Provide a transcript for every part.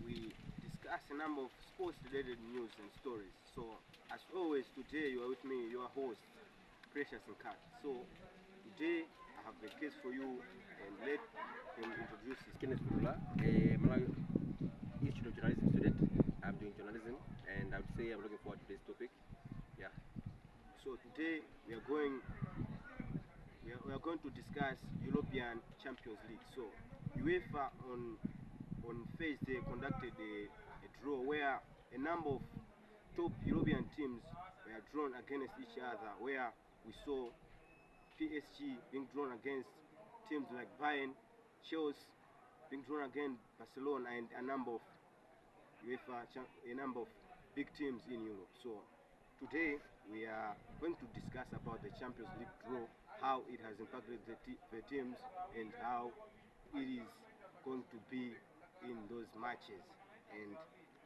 we discuss a number of sports-related news and stories. So, as always, today you are with me, your host, Precious Nkhata. So, today I have a case for you, and let him introduce his. Kenneth Kurula, I'm a Institute of Journalism student. I'm doing journalism, and I would say I'm looking forward to this topic. Yeah. So today we are going to discuss European Champions League. So UEFA on Thursday conducted a draw where a number of top European teams were drawn against each other, where we saw PSG being drawn against teams like Bayern, Chelsea being drawn against Barcelona, and a number of a number of big teams in Europe. So today we are going to discuss about the Champions League draw, how it has impacted the teams, and how it is going to be in those matches. And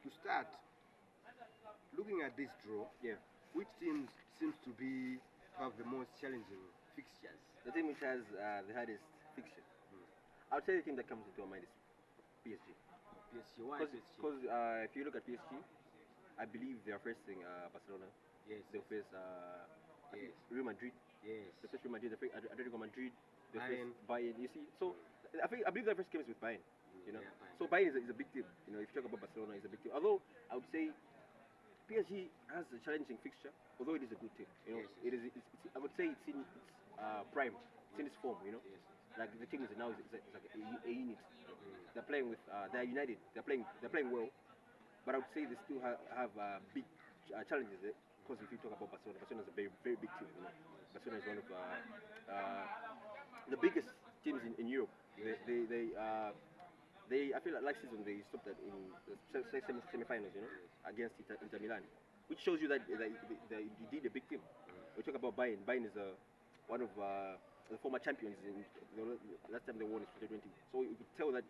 to start, looking at this draw, Yeah. which teams seems to be have the most challenging fixtures? The team which has the hardest fixture, I would say the team that comes into our mind is PSG. PSG. Why PSG? Because if you look at PSG, I believe they are facing Barcelona. Yes. They'll face Yes. Real Madrid. Yes. They face Real Madrid. They face Atletico Madrid. They Bayern. face Bayern. You see, so I believe their first game is with Bayern. You know, Yeah, Bayern. so Bayern is a big team. You know, if you talk about Barcelona, it's a big team. Although I would say PSG has a challenging fixture, although it is a good team. You know, Yes, it is. I would say it's in its prime. It's in its form. You know, Yes. like the team is now is like a unit. They're playing with. They're united. They're playing well, but I would say they still have big challenges there. Because if you talk about Barcelona, Barcelona is a very big team. You know, Barcelona is one of the biggest teams in Europe. They I feel like last season they stopped in the semi-finals, you know, against Inter Milan, which shows you that they did a big team. We talk about Bayern. Bayern is one of the former champions. The last time they won is 2020. So you could tell that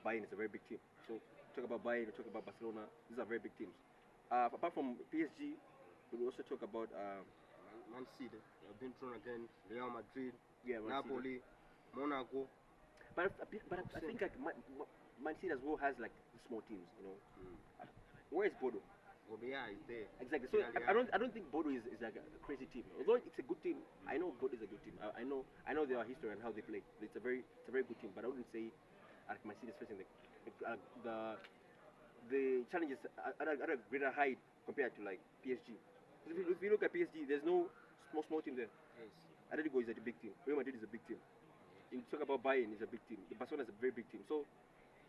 Bayern is a very big team. So talk about Bayern, we talk about Barcelona. These are very big teams. Apart from PSG, we will also talk about Man City. They have been thrown against Real Madrid, Man City. Napoli, Monaco. But I think like Man City as well has like small teams, you know. Where is Bodo? Gobea is there. Exactly. So I don't think Bodo is like a crazy team. Although it's a good team, I know Bodo is a good team. I know their history and how they play. It's a very good team. But I wouldn't say like Man City is facing the challenges at a greater height compared to like PSG. If you look at PSG, there's no small team there. Yes. Atletico is a big team. Real Madrid is a big team. You talk about Bayern is a big team. The Barcelona is a very big team. So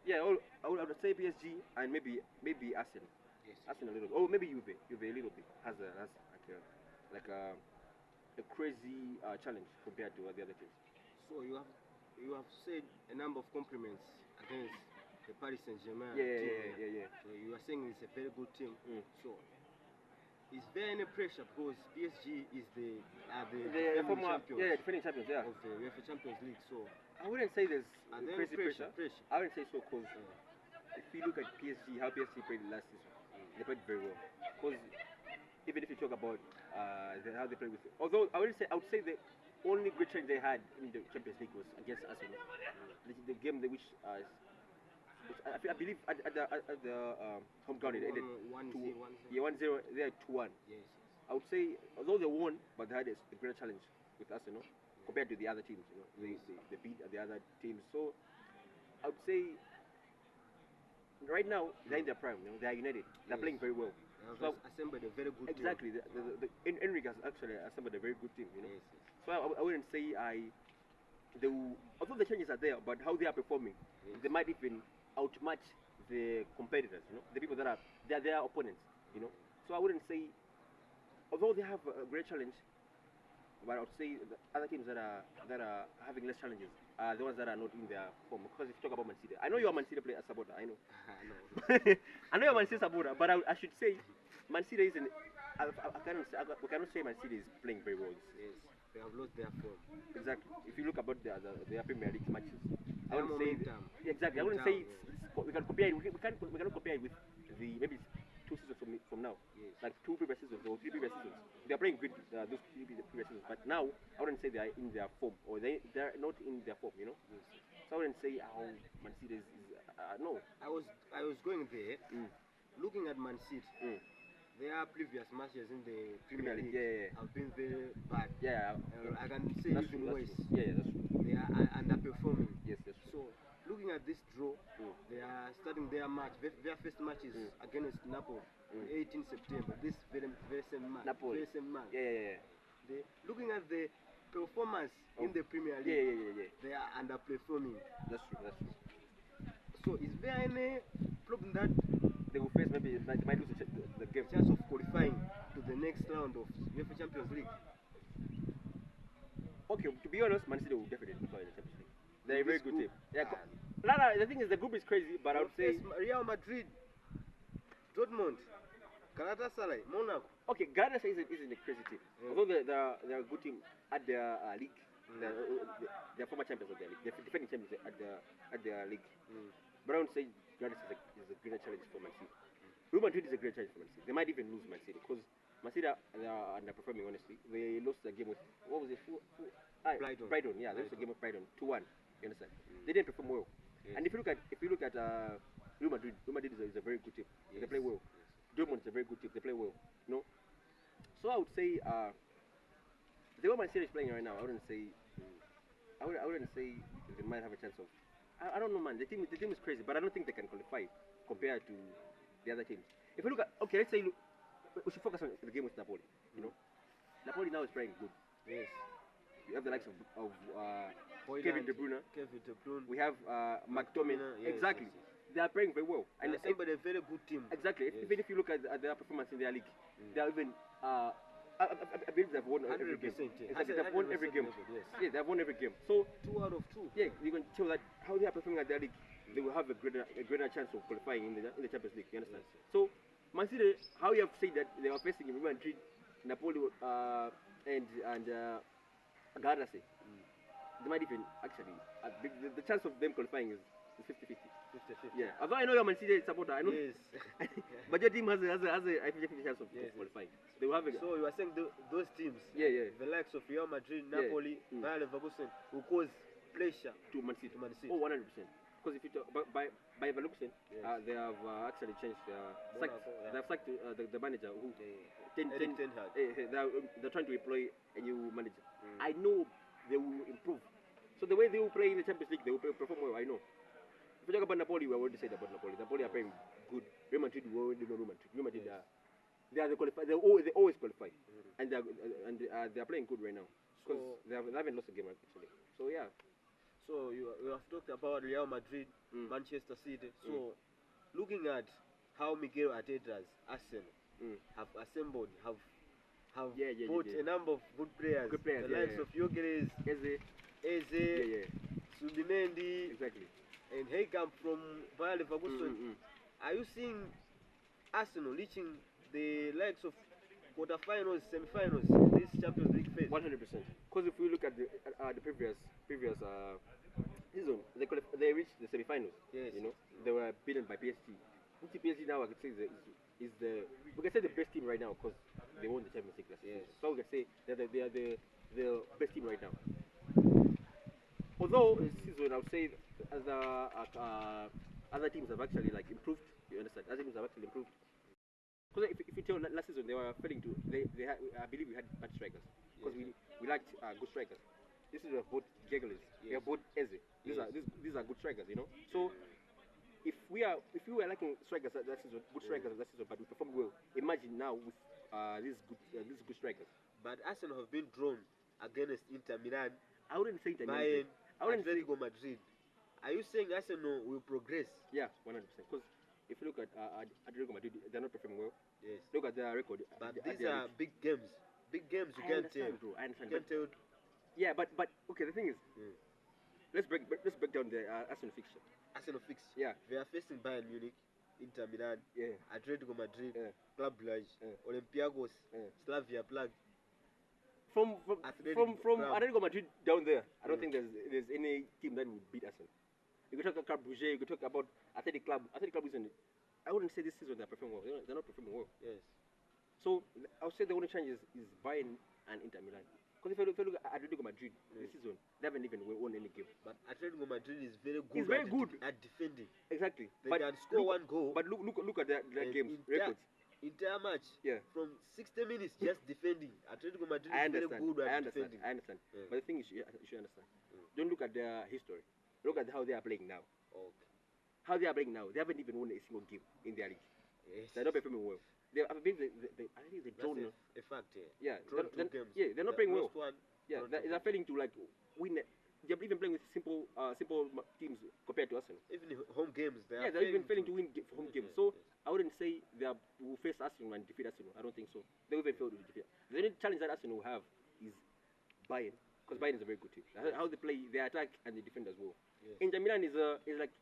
yeah, I would say PSG and maybe Arsenal. Yes. Arsenal a little bit. Oh, maybe Juve a little bit has like a crazy challenge compared to the other teams. So you have said a number of compliments against the Paris Saint-Germain team. Yeah. So you are saying it's a very good team. Mm. So is there any pressure because PSG is the The defending former champions defending champions, yeah. of the UEFA Champions League? So I wouldn't say there's are there crazy pressure. pressure? I wouldn't say so because if you look at PSG, how PSG played last season, they played very well. Because even if you talk about how they played with, although I would say the only great challenge they had in the Champions League was against Arsenal. The game which I believe at the home ground it ended 1-0. 1-0. They had 2-1. Yes. I would say although they won, but they had a greater challenge with Arsenal compared to the other teams. You know, they beat the other teams. So I would say right now they're in their prime. You know, they are united. They're Yes. playing very well. They have So assembled a very good exactly, team. Enrique has actually assembled a very good team. You know, Yes. so I wouldn't say although the changes are there, but how they are performing, Yes. they might even outmatch the competitors. You know, the people that are their opponents. You know, so I wouldn't say, although they have a great challenge, but I would say the other teams that are having less challenges are the ones that are not in their form. Because if you talk about Man City, I know you're a Man City player, supporter. I know. No. I know you're a Man City supporter, but I should say Man City isn't. We cannot say Man City is playing very well. Yes. They have lost their form. Exactly. If you look about their Premier League matches, I Their wouldn't say momentum. exactly. I wouldn't say we can compare it. We cannot compare it with the maybe 2 seasons from now. Yes. Like 2 previous seasons or 3 previous seasons. They are playing good those 3 previous seasons, but now I wouldn't say they are in their form or they're not in their form. You know. Yes. So I wouldn't say how Man City is no. I I was going there, Mm. looking at Man City. Mm. Their previous matches in the Premier Premier League, League yeah. have been very bad. Yeah, I can say that's even true. worse. That's true. Yeah, that's true. They are underperforming. Yes, that's true. So, looking at this draw, Mm. they are starting their match. Their first match is against Napoli, Mm. 18 September. This very same match. Napoli. Very same match. Yeah. Looking at the performance in the Premier Yeah, League, yeah. they are underperforming. That's true. That's true. So, is there any problem that They will face maybe they might lose the game. chance of qualifying to the next round of UEFA Champions League? Okay, to be honest, Man City will definitely qualify in the Champions League. They're a very This good group, team. Yeah, the thing is the group is crazy, but I would say Real Madrid, Dortmund, Galatasaray, Monaco. okay, Galatasaray isn't a crazy team. Although they're a good team at their league. They're former champions of their league. They're defending champions at their league. But I would say Galatasaray is a greater challenge for Man City. Real Madrid is a great challenge for Man City. They might even lose Man City because Man City are underperforming, honestly. They lost the game with, what was it? Brighton, yeah. They lost the game with Brighton, 2-1. You understand? They didn't perform well. Yes. And if you look at Real Madrid is a very good team. They play well. Dortmund is a very good team. They play well. You know? So I would say the way Man City is playing right now, I wouldn't say they might have a chance of. I don't know, man. The team is crazy, but I don't think they can qualify compared to the other teams. If you look at, okay, let's say we should focus on the game with Napoli. You know, Napoli now is playing good. Yes. You have the likes of Kevin De Bruyne. Bruyne. We have McTominay. Yes, exactly. yes. They are playing very well. And assembled a very good team. Exactly. Yes. Even if you look at their performance in their league, they are even. I believe they've won every game. Yes. Exactly. They've won every game. Yes. Yeah, they've won every game. So 2 out of 2. yeah, you can tell that how they are performing at their league, they will have a greater chance of qualifying in the Champions League. You understand? Yes. So Man City, how you have said that they are facing Real Madrid, Napoli, and Galatasaray. They might even actually the chance of them qualifying is 50-50. 50-50. Yeah. Although I know you're Man City supporter, I know. Yes. But your team has a 50-50 chance of qualifying. They will have a. So you are saying those teams, Yeah. the likes of Real Madrid, Napoli, Bayer Leverkusen, will cause pressure To Man City. to Man City. Oh, 100%. Because if you talk by Leverkusen, they have actually changed. They've sacked the manager who. Ten Hag. They're trying to employ a new manager. I know they will improve. So the way they will play in the Champions League, they will perform well. I know. If you talk about Napoli, we already said about Napoli. Napoli are playing good. Real Madrid, we already know Real Madrid. Real Madrid they are the qualify. They always qualify, and they are playing good right now because they haven't lost a game actually. So yeah. So you have talked about Real Madrid, Manchester City. So looking at how Miguel Arteta's Arsenal have assembled, have bought a number of good players. The likes of Gyökeres, Eze, Subimendi, Exactly. and Hekamp from Bayer Leverkusen. Are you seeing Arsenal reaching the likes of quarterfinals, semi-finals in this Champions League phase? 100%. Because if we look at the previous season, they reached the semi-finals. Yes. You know, they were beaten by PSG. Which PSG now I could say is the we can say the best team right now because they won the Champions League last season. So we can say that they are the best team right now. Although this season I would say as other teams have actually like improved. You understand? Other teams have actually improved. Because if you tell last season they were failing to I believe we had bad strikers because we lacked good strikers. This is we have both Gyökeres, we have both Eze. These are good strikers, you know. So if we were lacking strikers that season, good strikers that season, but we performed well, imagine now with these good strikers. But Arsenal have been drawn against Inter Milan, I wouldn't say Inter Bayern, Milan. I wouldn't say. Atletico Madrid. Are you saying Arsenal will progress? Yeah, 100%. Because if you look at Atletico Madrid, they're not performing well. Yes. Look at their record. But these are big games. Big games you can't tell. Bro. I understand. You can't tell. Yeah, but okay. The thing is, let's break down the Arsenal fixture. Arsenal fix. Yeah. They are facing Bayern Munich, Inter Milan, Atletico Madrid, Club Brugge, Olympiacos, Slavia Prague. From Prague. Atletico Madrid down there, I don't think there's any team that would beat Arsenal. You could talk about Club Brugge, you could talk about Athletic Club. Athletic Club isn't. I wouldn't say this season they're performing well. They're not performing well. Yes. So I would say the only change is Bayern and Inter Milan. Because if you look at Atletico Madrid this season, they haven't even won any game. But Atletico Madrid is very good. He's very good at defending. Exactly. They can score one goal. But look at their games records. Entire match. Yeah. From 60 minutes just defending. Atletico Madrid is very good at defending. I understand. Yeah. But the thing is, you should understand. Don't look at their history. Look at how they are playing now. Okay. How they are playing now, they haven't even won a single game in their league. Yes. They're not performing well. I think they drawn. A fact. Yeah. Drawn 2 games. Yeah, they're not playing well. One, yeah, they're failing to like win. They're even playing with simple teams compared to Arsenal. Even home games, they're even failing to win home games. So I wouldn't say they will face Arsenal and defeat Arsenal. I don't think so. They will even fail to defeat. The only challenge that Arsenal will have is Bayern, because Bayern is a very good team. How they play, they attack and they defend as well. Yes. Inter Milan is like,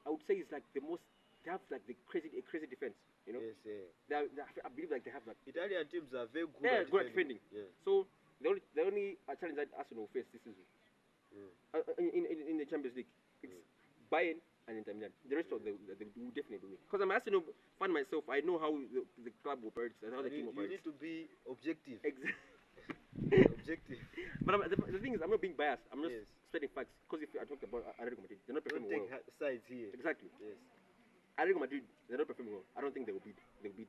I would say it's like the most. They have like a crazy defense. You know. Yes. I believe like they have like. Italian teams are very good. Yeah, good at defending. Yeah. So the only challenge that Arsenal will face this season. In the Champions League, it's Bayern and Inter Milan. The rest of them will definitely win. Because I'm an Arsenal fan myself, I know how the club operates and how the team operates. You need to be objective. Exactly. Objective. But the thing is, I'm not being biased. I'm just Yes. stating facts. Because if I talk about Atletico Madrid, they're not Don't performing take well. sides here. Exactly. Yes. Atletico Madrid, they're not performing well. I don't think they will beat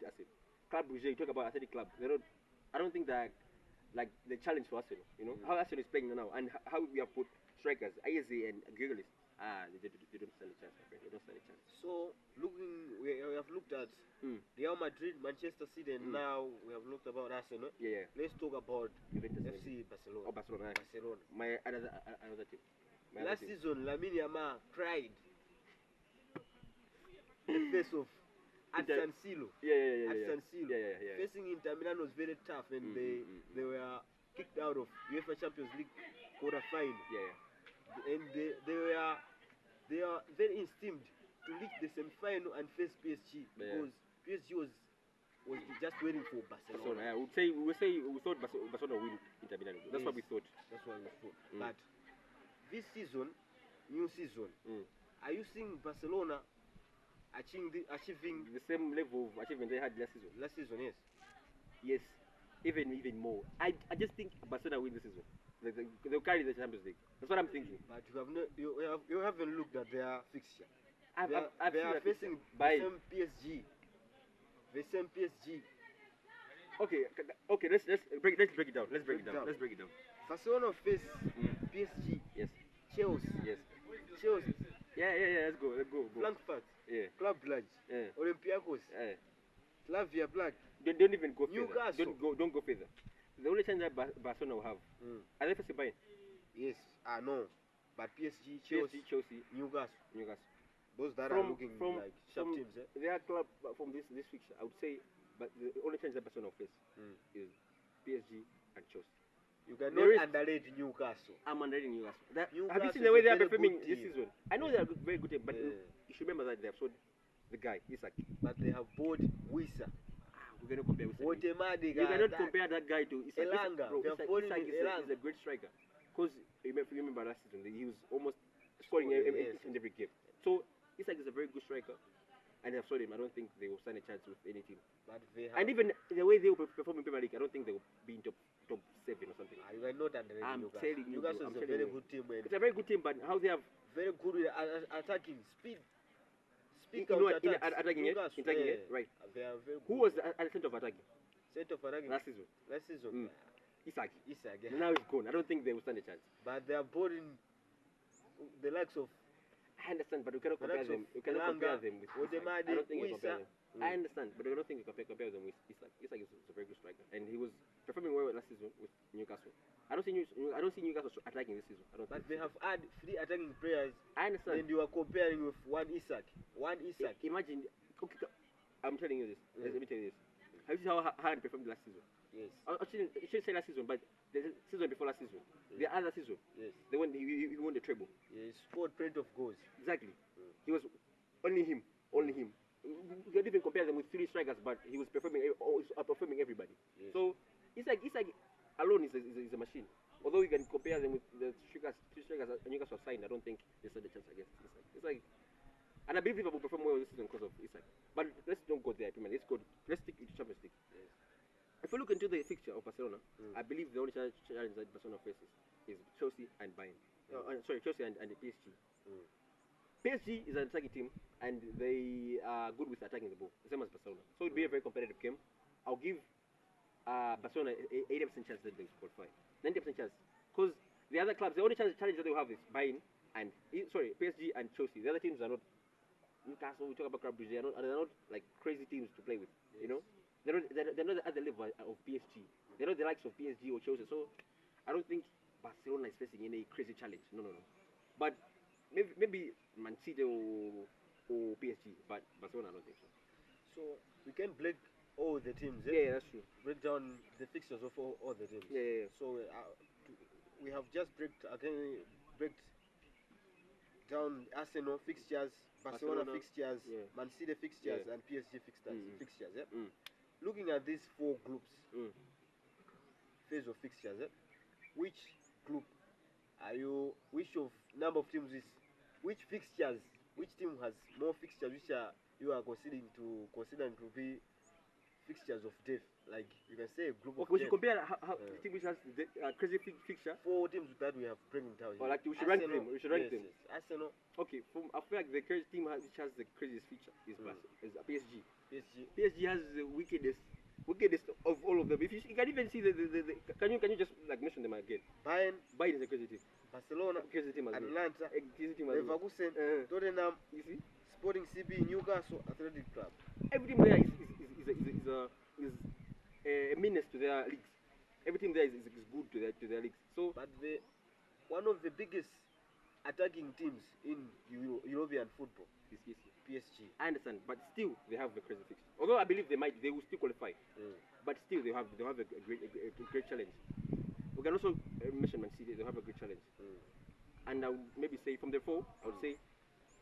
Arsenal. Club Brugge, you talk about Athletic Club. They're not. I don't think that like the challenge for Arsenal. You know how Arsenal is playing now and how we have put strikers, Ayeze and Gregoris. They don't stand a chance, my friend. They don't stand a chance. So, we have looked at Real Madrid, Manchester City, and now we have looked about Arsenal. Yeah. Let's talk about Juventus, FC Barcelona. Oh, Barcelona. Barcelona. My another team. Last season, Lamine Yamal cried in the face of at San Siro. Yeah. At San Siro. Yeah. Facing Inter Milan was very tough, and they were kicked out of UEFA Champions League quarter-final. Yeah. And they are very esteemed to reach the semi-final and face PSG because PSG was just waiting for Barcelona. Yeah, we thought Barcelona will win Inter Milan. That's what we thought. That's what we thought. But this season, new season, are you seeing Barcelona achieving the same level of achievement they had last season? Last season, yes. Yes, even more. I just think Barcelona win this season. They'll carry the Champions League. That's what I'm thinking. But you haven't looked at their fixture. I've they are facing the same PSG. The same PSG. Okay. Let's break it down. Let's break it down. Barcelona face PSG. Yes. Chelsea. Yes. Chelsea. Yeah. Let's go. Frankfurt. Yeah. Club Brugge. Yeah. Olympiacos. Yeah. Slavia Prague. Don't even go further. Newcastle. Don't go further. The only chance that Barcelona will have, are they facing Bayern? Yes. No. But PSG, Chelsea, Newcastle. Those that are looking like sharp teams. Their club from this fixture, I would say, but the only chance that Barcelona will face is PSG and Chelsea. You cannot underrate Newcastle. I'm underrating Newcastle. Have you Newcastle seen the way they are is a very performing good this team. season? I know they are a very good team, but you should remember that they have sold the guy, Isak. But they have bought Wissa. We cannot compare with Isak. You cannot compare that guy to Isak. Elanga. Isak is a great striker. Because if you remember last season, he was almost scoring each and every game. So Isak is a very good striker, and they have sold him. I don't think they will stand a chance with any team. But they have, and even the way they will perform in Premier League, I don't think they will be in top 7 or something. You are not underrating I'm Newcastle. telling you, Newcastle is a very good team. It's a very good team, but how they have very good with attacking speed. Attacking it, right? They are very good. Who was at the center of attacking? Center of attacking Last season. Isak. Yeah. Now he's gone. I don't think they will stand a chance. But they are boarding the likes of. I understand, but we cannot compare them. We cannot compare them with Isak. I don't think you compare them. I understand, but I don't think you can compare them with Isak. Isak is a very good striker, and he was performing well last season with Newcastle. I don't see Newcastle attacking this season. But they have had 3 attacking players. I understand. And you are comparing with one Isak. Imagine. I'm telling you this. Let me tell you this. Have you seen how Haaland performed last season? Yes. I shouldn't say last season, but the season before last season, the other season, yes, he won the treble. He scored plenty of goals. Exactly. He was only him. You can't even compare them with 3 strikers, but he was outperforming everybody. Yes. So Isak alone is a machine. Although you can compare them with the 3 strikers Newcastle signed, I don't think they stood a chance against Isak. And I believe Liverpool perform well this season because of Isak. But let's don't go there, Premier. Let's stick to Champions League. Yes. If we look into saw the fixture of Barcelona, I believe the only challenge that Barcelona faces is Chelsea and Bayern. Sorry, Chelsea and the PSG. PSG is an attacking team, and they are good with attacking the ball, the same as Barcelona. So it'll be a very competitive game. I'll give Barcelona 80% chance that they qualify, 90% chance, because the other clubs, the only challenge that they will have is Bayern and PSG and Chelsea. The other teams are not Newcastle. We talk about Club Brugge. They're not like crazy teams to play with. You know, they're not at the level of PSG. They're not the likes of PSG or Chelsea. So I don't think Barcelona is facing any crazy challenge. No. But maybe Man City or PSG, but Barcelona I don't think so. So we can break all the teams. Yeah, that's true. Break down the fixtures of all the teams. Yeah. So we have just break down Arsenal fixtures, Barcelona fixtures, Man City fixtures, and PSG fixtures. Yeah. Looking at these four groups, phase of fixtures, which group are you? Which of number of teams is? Which fixtures? Which team has more fixtures? Which you are considering to be fixtures of death? Like you can say a group of. We should compare how the team which has the crazy fixture. Four teams that we have bringing down. Or like we should rank them. We should rank them. Yes. Arsenal. Okay, I feel like the crazy team which has the craziest feature is PSG. PSG has the wickedest of all of them. If you can even see can you just like mention them again? Bayern is a crazy team. Barcelona, crazy team as well. Atlanta, crazy team as well. Leverkusen, Tottenham, you see, Sporting CB, Newcastle, Athletic Club. Every team there is a menace to their leagues. Every team there is good to their leagues. So, but one of the biggest attacking teams in European football is PSG. I understand, but still they have the crazy fixture. Although I believe they will still qualify, but still they have a great challenge. We can also mention Man City. They have a great challenge, and I would maybe say from the four, I would say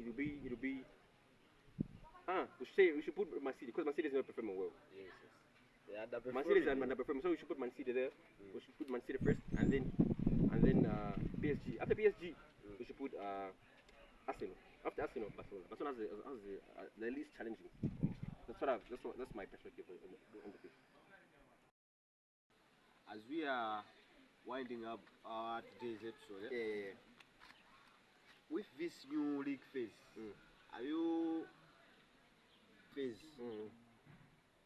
it'll be. We should put Man City because Man City is not performing well. Yes. Man City is underperforming, so we should put Man City there. We should put Man City first, and then PSG. After PSG, we should put Arsenal. After Arsenal, Barcelona. Barcelona has the least challenging. That's my perspective on the pitch. As we are winding up our today's episode, with this new league phase, are you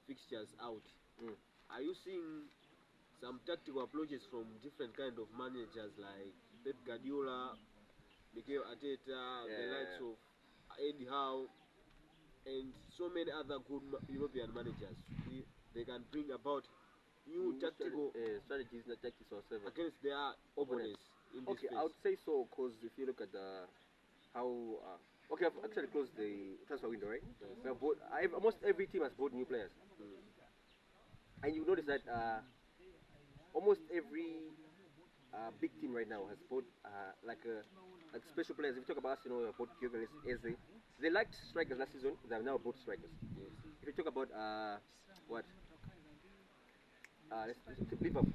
fixtures out? Are you seeing some tactical approaches from different kind of managers like Pep Guardiola, Mikel Arteta, the likes of Eddie Howe, and so many other good European managers? They can bring about new tactical strategies, not tactics whatsoever against their opponents in this phase. I would say so, because if you look at I've actually closed the transfer window, right? Yes. Almost every team has bought new players, and you notice that almost every big team right now has bought like special players. If you talk about Arsenal, they bought Gyökeres, Eze. They liked strikers last season. They have now bought strikers. Yes. If you talk about Liverpool,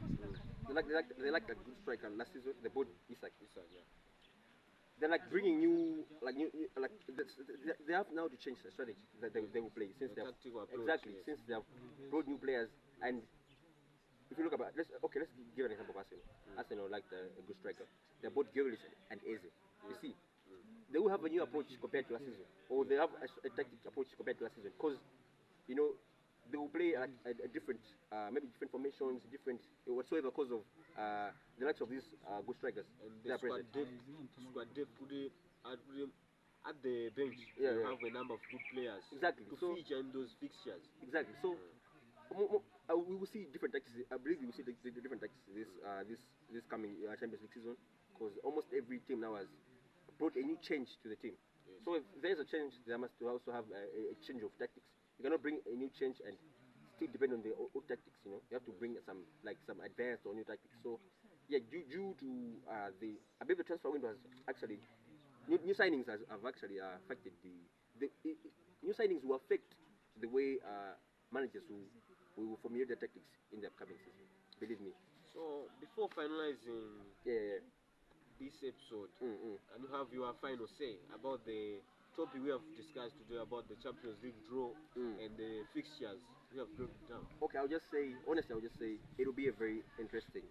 they like a good striker last season. They bought Isak. They're like bringing they have now to change the strategy that they will play since since they have brought new players. And if you look about let's give an example of Arsenal. Arsenal like a good striker. They bought Gyökeres and Eze. You see, they will have a new approach compared to last season, or they have a tactic approach compared to last season, because they will play a different, maybe different formations, different whatsoever, because of the likes of these good strikers. And the squad depth at the bench. You have a number of good players. Exactly. To feature in those fixtures. Exactly. So we will see different tactics. I believe we will see the different tactics this coming Champions League season, because almost every team now has brought a new change to the team. Yes. So if there is a change, there must also have a change of tactics. You cannot bring a new change and still depend on the old tactics. You have to bring some advanced or new tactics. So yeah, due to I believe the transfer window has actually new signings have actually affected the new signings will affect the way managers will formulate their tactics in the upcoming season. Believe me. So before finalizing this episode, and you have your final say about the topic we have discussed today about the Champions League draw and the fixtures. We have broken it down. Okay, I'll just say, honestly, I'll just say it'll be a very interesting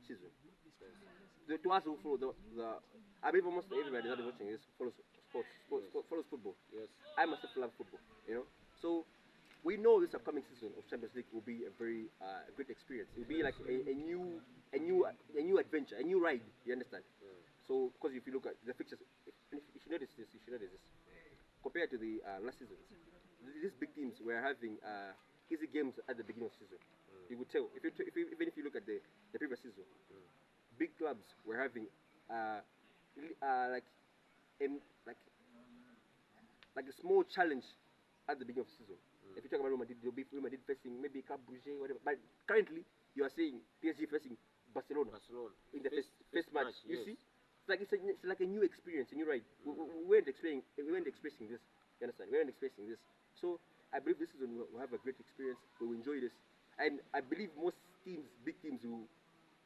season. To us who follow I believe almost everybody that is watching this follows follows football. Yes. I myself love football, you know. So we know this upcoming season of Champions League will be a very great experience. It will be like a new adventure, a new ride. You understand? So because if you look at the fixtures, if you should notice this, compared to the last seasons, these big teams were having easy games at the beginning of the season. You could tell even if you look at the previous season, big clubs were having like like a small challenge at the beginning of the season. If you talk about Real Madrid, they'll be Real Madrid facing maybe Club Brugge, whatever. But currently, you are seeing PSG facing Barcelona in the first match. You yes. see, it's like a new experience, a new ride. We weren't experiencing this. You understand? We weren't experiencing this. So I believe this season we'll have a great experience. We will enjoy this, and I believe most teams, big teams,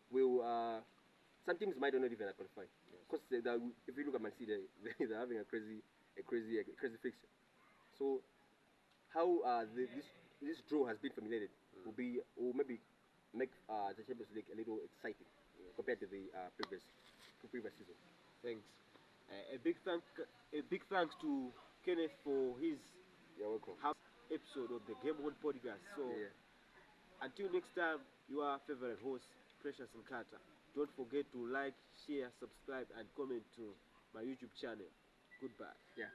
will. Some teams might not even qualify because if you look at Man City, they're having a crazy fixture. So how this draw has been formulated will maybe make the Champions League a little exciting compared to the previous season. Thanks. A big thanks to Kenneth for his You're welcome. episode of the Game One podcast. So Yeah. until next time, your favorite host, Precious Nkhata. Don't forget to like, share, subscribe, and comment to my YouTube channel. Goodbye. Yeah.